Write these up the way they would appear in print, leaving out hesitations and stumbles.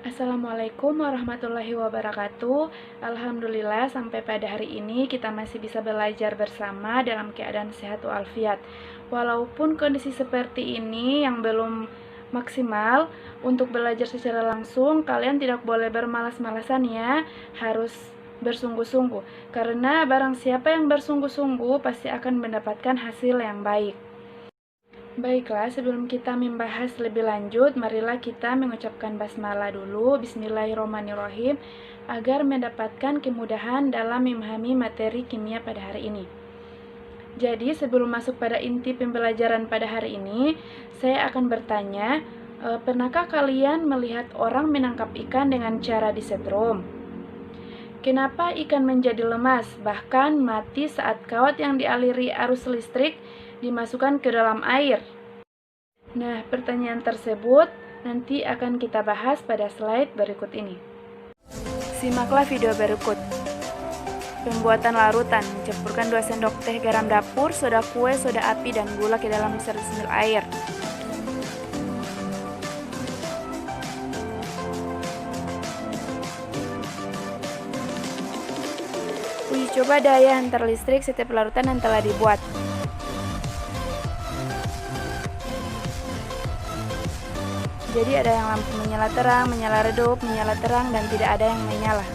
Assalamualaikum warahmatullahi wabarakatuh. Alhamdulillah sampai pada hari ini kita masih bisa belajar bersama dalam keadaan sehat walafiat. Walaupun kondisi seperti ini yang belum maksimal untuk belajar secara langsung, kalian tidak boleh bermalas-malasan ya, harus bersungguh-sungguh. Karena barang siapa yang bersungguh-sungguh pasti akan mendapatkan hasil yang baik. Baiklah, sebelum kita membahas lebih lanjut, marilah kita mengucapkan basmalah dulu, bismillahirrahmanirrahim, agar mendapatkan kemudahan dalam memahami materi kimia pada hari ini. Jadi, sebelum masuk pada inti pembelajaran pada hari ini, saya akan bertanya, pernahkah kalian melihat orang menangkap ikan dengan cara disetrum? Kenapa ikan menjadi lemas, bahkan mati saat kawat yang dialiri arus listrik dimasukkan ke dalam air? Nah, pertanyaan tersebut nanti akan kita bahas pada slide berikut ini. Simaklah video berikut. Pembuatan larutan, campurkan 2 sendok teh garam dapur, soda kue, soda api, dan gula ke dalam 100 ml air. Uji coba daya hantar listrik setiap larutan yang telah dibuat. Jadi ada yang lampu menyala terang, menyala redup, menyala terang, dan tidak ada yang menyala.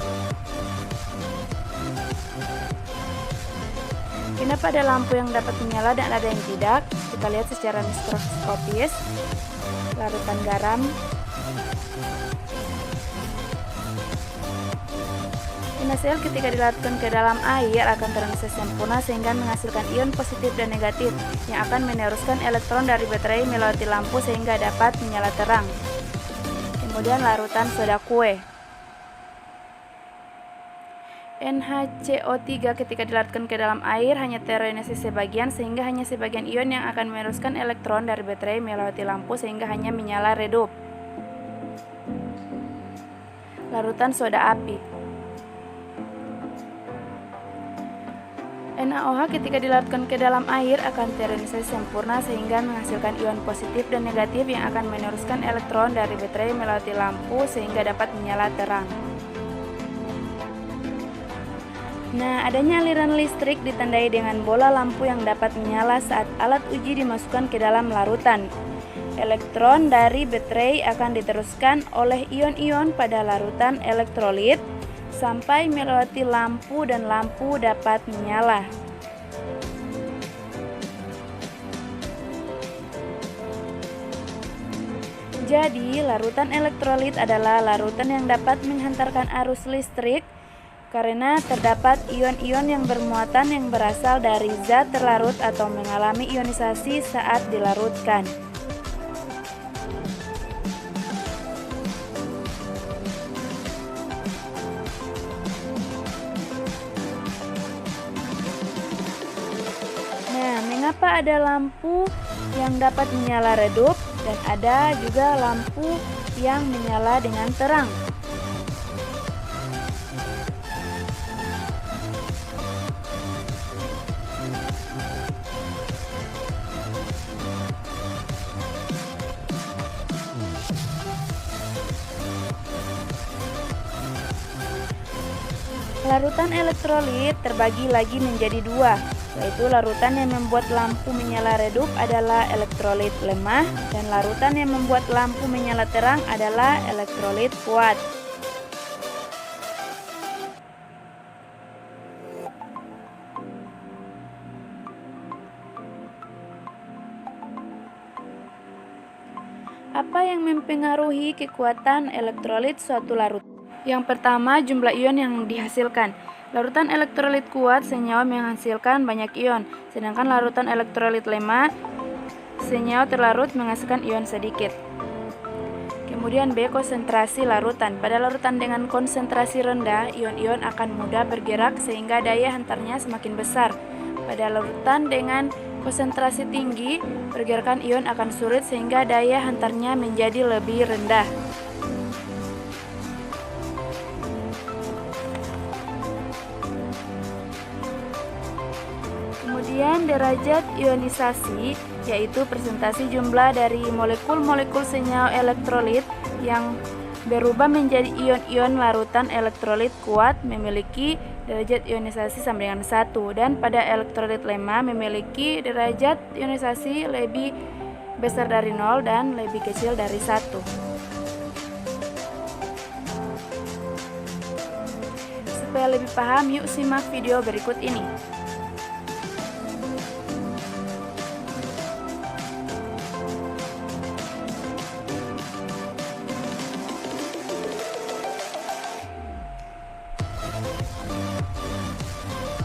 Kenapa ada lampu yang dapat menyala dan ada yang tidak? Kita lihat secara mikroskopis. Larutan garam. NaCl ketika dilarutkan ke dalam air akan terendus sempurna sehingga menghasilkan ion positif dan negatif yang akan meneruskan elektron dari baterai melewati lampu sehingga dapat menyala terang. Kemudian larutan soda kue. NaCO3 ketika dilarutkan ke dalam air hanya terionasi sebagian sehingga hanya sebagian ion yang akan meneruskan elektron dari baterai melewati lampu sehingga hanya menyala redup. Larutan soda api. NaOH ketika dilarutkan ke dalam air akan terionisasi sempurna sehingga menghasilkan ion positif dan negatif yang akan meneruskan elektron dari baterai melewati lampu sehingga dapat menyala terang. Nah, adanya aliran listrik ditandai dengan bola lampu yang dapat menyala saat alat uji dimasukkan ke dalam larutan. Elektron dari baterai akan diteruskan oleh ion-ion pada larutan elektrolit sampai melewati lampu dan lampu dapat menyala. Jadi, larutan elektrolit adalah larutan yang dapat menghantarkan arus listrik karena terdapat ion-ion yang bermuatan yang berasal dari zat terlarut atau mengalami ionisasi saat dilarutkan. Mengapa ada lampu yang dapat menyala redup dan ada juga lampu yang menyala dengan terang? Larutan elektrolit terbagi lagi menjadi 2, yaitu larutan yang membuat lampu menyala redup adalah elektrolit lemah dan larutan yang membuat lampu menyala terang adalah elektrolit kuat. Apa yang mempengaruhi kekuatan elektrolit suatu larutan? Yang pertama, jumlah ion yang dihasilkan. Larutan elektrolit kuat senyawa menghasilkan banyak ion, sedangkan larutan elektrolit lemah senyawa terlarut menghasilkan ion sedikit. Kemudian B, konsentrasi larutan. Pada larutan dengan konsentrasi rendah, ion-ion akan mudah bergerak sehingga daya hantarnya semakin besar. Pada larutan dengan konsentrasi tinggi, pergerakan ion akan sulit sehingga daya hantarnya menjadi lebih rendah. Kemudian derajat ionisasi, yaitu presentasi jumlah dari molekul-molekul senyawa elektrolit yang berubah menjadi ion-ion larutan elektrolit kuat memiliki derajat ionisasi sama dengan 1, dan pada elektrolit lemah memiliki derajat ionisasi lebih besar dari 0 dan lebih kecil dari 1. Supaya lebih paham, yuk simak video berikut ini.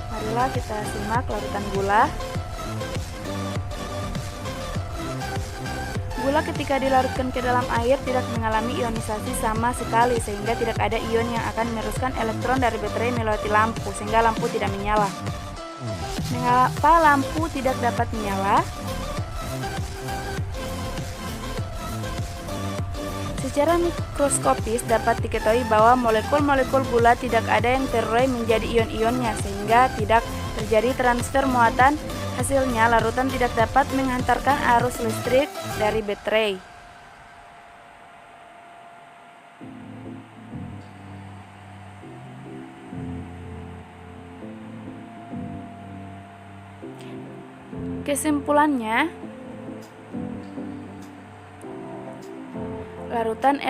Marilah kita simak larutan gula. Gula ketika dilarutkan ke dalam air tidak mengalami ionisasi sama sekali, sehingga tidak ada ion yang akan meneruskan elektron dari baterai melewati lampu, sehingga lampu tidak menyala. Mengapa lampu tidak dapat menyala? Secara mikroskopis dapat diketahui bahwa molekul-molekul gula tidak ada yang terurai menjadi ion-ionnya, sehingga tidak terjadi transfer muatan. Hasilnya, larutan tidak dapat menghantarkan arus listrik dari baterai. Kesimpulannya, larutan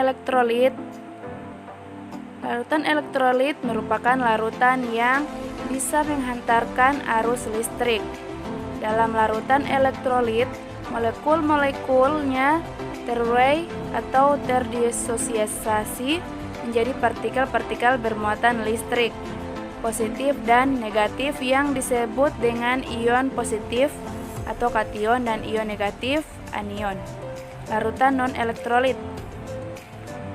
elektrolit merupakan larutan yang bisa menghantarkan arus listrik. Dalam larutan elektrolit, molekul-molekulnya terurai atau terdisosiasi menjadi partikel-partikel bermuatan listrik, positif dan negatif, yang disebut dengan ion positif atau kation dan ion negatif anion. Larutan non-elektrolit.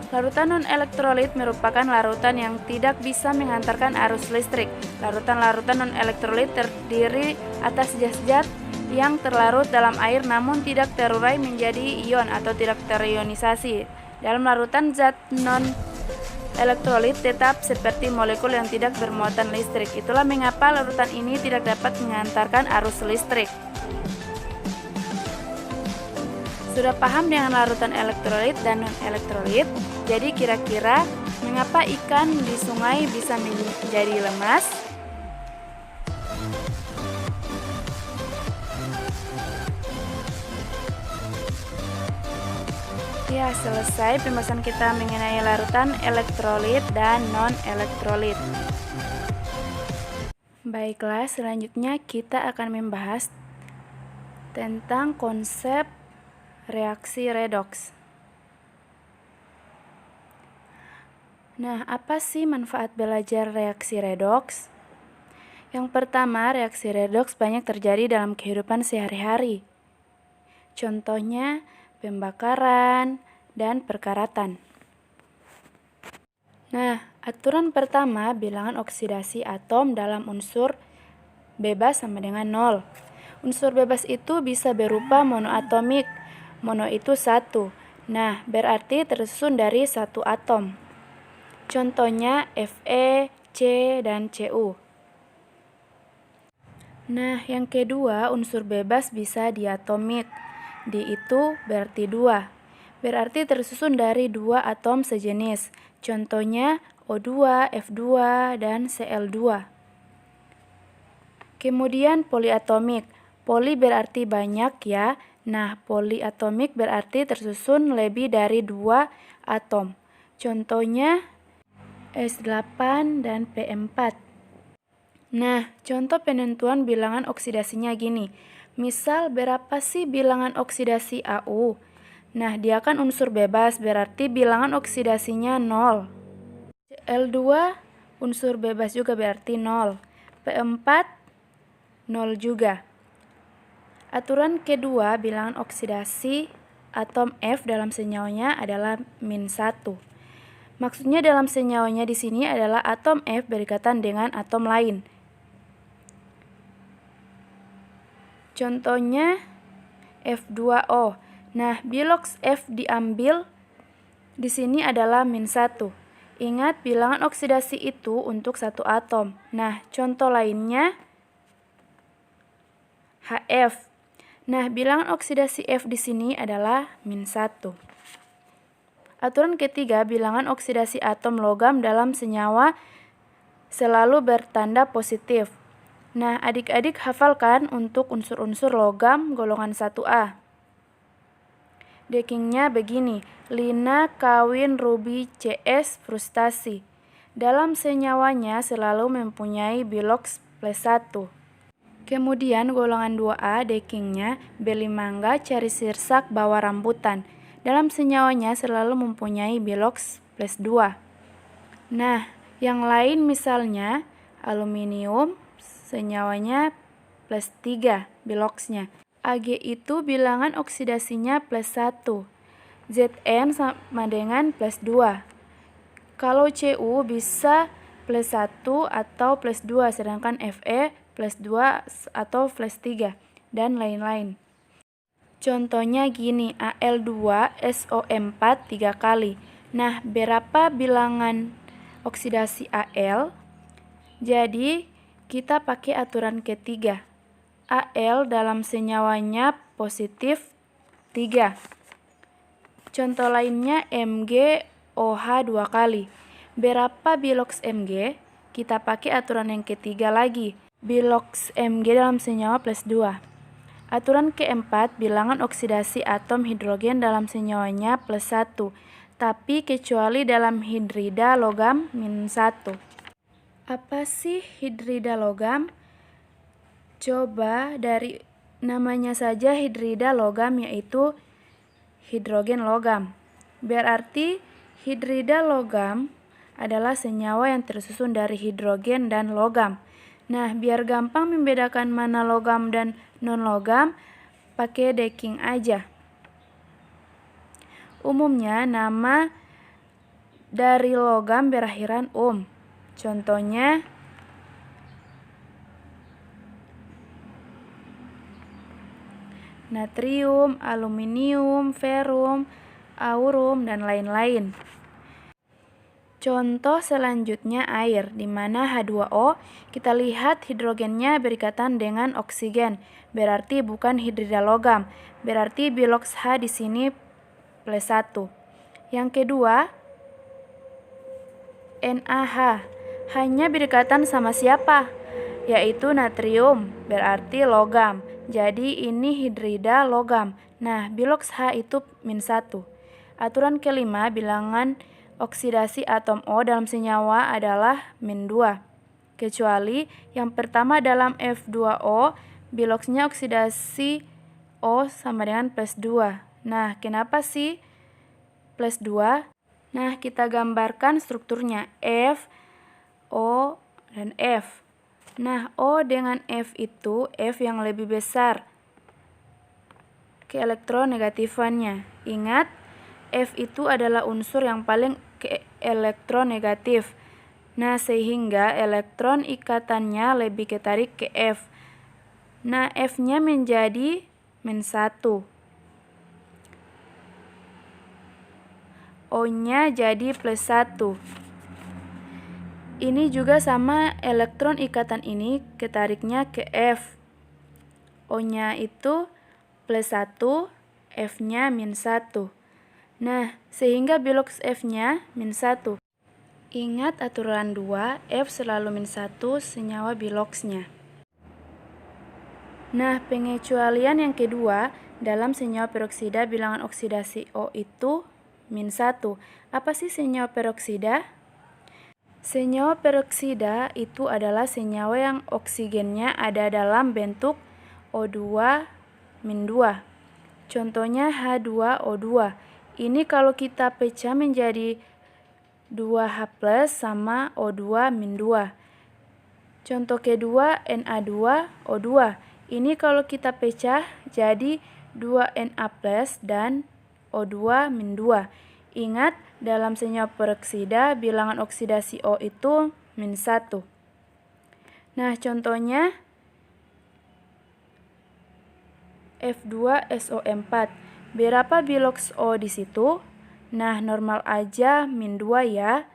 Larutan non-elektrolit merupakan larutan yang tidak bisa menghantarkan arus listrik. Larutan-larutan non-elektrolit terdiri atas zat-zat yang terlarut dalam air namun tidak terurai menjadi ion atau tidak terionisasi. Dalam larutan, zat non-elektrolit tetap seperti molekul yang tidak bermuatan listrik. Itulah mengapa larutan ini tidak dapat menghantarkan arus listrik. Sudah paham dengan larutan elektrolit dan non-elektrolit? Jadi kira-kira mengapa ikan di sungai bisa menjadi lemas? Ya, selesai pembahasan kita mengenai larutan elektrolit dan non-elektrolit. Baiklah, selanjutnya kita akan membahas tentang konsep reaksi redoks. Nah, apa sih manfaat belajar reaksi redoks? Yang pertama, reaksi redoks banyak terjadi dalam kehidupan sehari-hari. Contohnya, pembakaran dan perkaratan. Nah, aturan pertama, bilangan oksidasi atom dalam unsur bebas sama dengan 0. Unsur bebas itu bisa berupa monoatomik. Mono itu 1. Nah, berarti tersusun dari 1 atom. Contohnya Fe, C, dan Cu. Nah, yang kedua, unsur bebas bisa diatomik. Di itu berarti 2. Berarti tersusun dari 2 atom sejenis. Contohnya O2, F2, dan Cl2. Kemudian poliatomik. Poli berarti banyak ya. Nah, poliatomik berarti tersusun lebih dari 2 atom. Contohnya S8 dan P4. Nah, contoh penentuan bilangan oksidasinya gini. Misal, berapa sih bilangan oksidasi Au? Nah, dia kan unsur bebas, berarti bilangan oksidasinya 0. Cl2 unsur bebas juga berarti 0. P4 0 juga. Aturan kedua, bilangan oksidasi atom F dalam senyawanya adalah -1. Maksudnya dalam senyawanya di sini adalah atom F berikatan dengan atom lain. Contohnya F2O. Nah, bilox F diambil di sini adalah -1. Ingat, bilangan oksidasi itu untuk 1 atom. Nah, contoh lainnya HF. Nah, bilangan oksidasi F di sini adalah -1. Aturan ketiga, bilangan oksidasi atom logam dalam senyawa selalu bertanda positif. Nah, adik-adik hafalkan untuk unsur-unsur logam golongan 1A. Dekingnya begini, lina, kawin, rubi, CS, frustasi. Dalam senyawanya selalu mempunyai biloks +1. Kemudian golongan 2A, dekingnya beli mangga, cari sirsak, bawa rambutan. Dalam senyawanya selalu mempunyai biloks +2. Nah, yang lain misalnya aluminium, senyawanya +3 biloksnya. Ag itu bilangan oksidasinya +1. Zn sama dengan +2. Kalau Cu bisa +1 atau +2, sedangkan Fe +2 atau +3, dan lain-lain. Contohnya gini, Al2SO4 3 kali. Nah, berapa bilangan oksidasi Al? Jadi, kita pakai aturan ketiga. Al dalam senyawanya positif 3. Contoh lainnya MgOH 2 kali. Berapa biloks Mg? Kita pakai aturan yang ketiga lagi. Biloks Mg dalam senyawa +2. Aturan keempat, bilangan oksidasi atom hidrogen dalam senyawanya +1, tapi kecuali dalam hidrida logam -1. Apa sih hidrida logam? Coba dari namanya saja hidrida logam, yaitu hidrogen logam. Berarti hidrida logam adalah senyawa yang tersusun dari hidrogen dan logam. Nah, biar gampang membedakan mana logam dan non-logam, pakai deking aja. Umumnya nama dari logam berakhiran Contohnya natrium, aluminium, ferum, aurum, dan lain-lain. Contoh selanjutnya air, di mana H2O, kita lihat hidrogennya berikatan dengan oksigen, berarti bukan hidrida logam, berarti biloks H di sini +1. Yang kedua, NaH, hanya berikatan sama siapa? Yaitu natrium, berarti logam. Jadi ini hidrida logam. Nah, biloks H itu -1. Aturan kelima, bilangan oksidasi atom O dalam senyawa adalah -2. Kecuali yang pertama dalam F2O, biloksnya oksidasi O sama dengan +2. Nah, kenapa sih +2? Nah, kita gambarkan strukturnya F, O, dan F. Nah, O dengan F itu F yang lebih besar keelektronegatifan-nya. Ingat, F itu adalah unsur yang paling elektronegatif. Nah, sehingga elektron ikatannya lebih ketarik ke F. Nah, F-nya menjadi -1. O-nya jadi +1. Ini juga sama, elektron ikatan ini ketariknya ke F. O-nya itu +1, F-nya -1. Nah, sehingga biloks F-nya -1. Ingat aturan 2, F selalu -1 senyawa biloksnya. Nah, pengecualian yang kedua, dalam senyawa peroksida bilangan oksidasi O itu -1. Apa sih senyawa peroksida? Senyawa peroksida itu adalah senyawa yang oksigennya ada dalam bentuk O2 -2. Contohnya H2O2. Ini kalau kita pecah menjadi 2H+ sama O2 -2. Contoh kedua Na2O2. Ini kalau kita pecah jadi 2Na+ dan O2 -2. Ingat, dalam senyawa peroksida bilangan oksidasi O itu -1. Nah, contohnya F2SO4. Berapa biloks O di situ? Nah, normal aja -2 ya,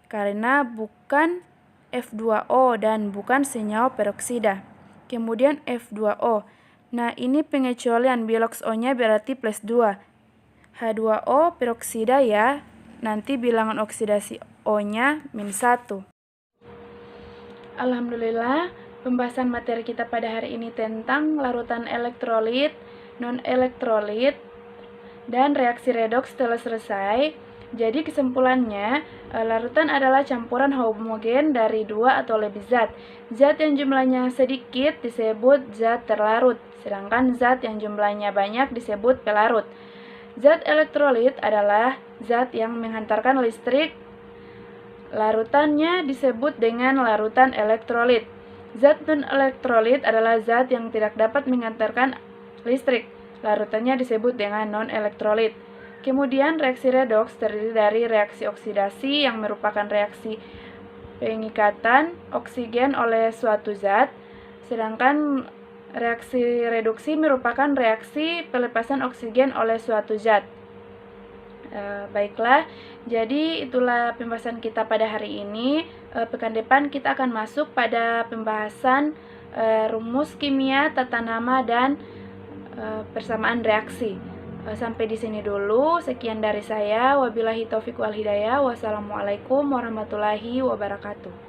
karena bukan F2O dan bukan senyawa peroksida. Kemudian F2O. Nah, ini pengecualian, biloks O-nya berarti +2. H2O peroksida ya, nanti bilangan oksidasi O-nya -1. Alhamdulillah, pembahasan materi kita pada hari ini tentang larutan elektrolit, non-elektrolit, dan reaksi redoks telah selesai. Jadi kesimpulannya, larutan adalah campuran homogen dari 2 atau lebih zat. Zat yang jumlahnya sedikit disebut zat terlarut, sedangkan zat yang jumlahnya banyak disebut pelarut. Zat elektrolit adalah zat yang menghantarkan listrik. Larutannya disebut dengan larutan elektrolit. Zat non-elektrolit adalah zat yang tidak dapat menghantarkan listrik. Larutannya disebut dengan non-elektrolit. Kemudian reaksi redoks terdiri dari reaksi oksidasi yang merupakan reaksi pengikatan oksigen oleh suatu zat, sedangkan reaksi reduksi merupakan reaksi pelepasan oksigen oleh suatu zat. Baiklah, jadi itulah pembahasan kita pada hari ini. Pekan depan kita akan masuk pada pembahasan rumus kimia, tata nama, dan persamaan reaksi. Sampai di sini dulu. Sekian dari saya. Wabillahi taufiq wal hidayah. Wassalamualaikum warahmatullahi wabarakatuh.